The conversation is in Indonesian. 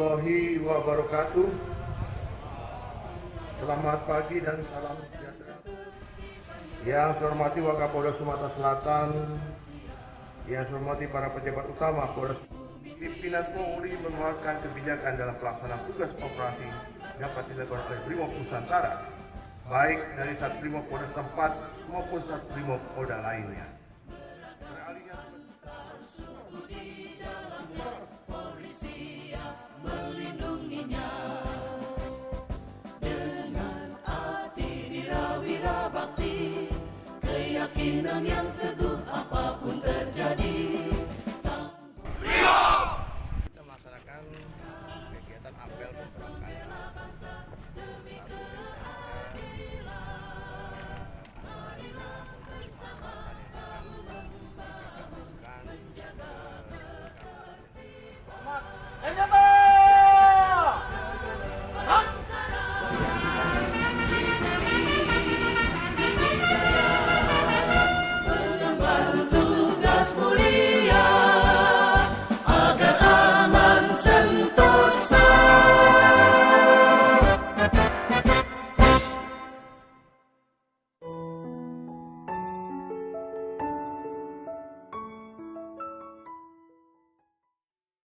warahmatullahi wabarakatuh. Selamat pagi dan salam sejahtera. Yang saya hormati Wakapolda Sumatera Selatan, yang saya hormati para pejabat utama Polres, pimpinan Polri mengeluarkan kebijakan dalam pelaksanaan tugas operasi dapat dilakukan oleh Brimob Nusantara, baik dari Satbrimob Polda tempat maupun Satbrimob Polda lainnya.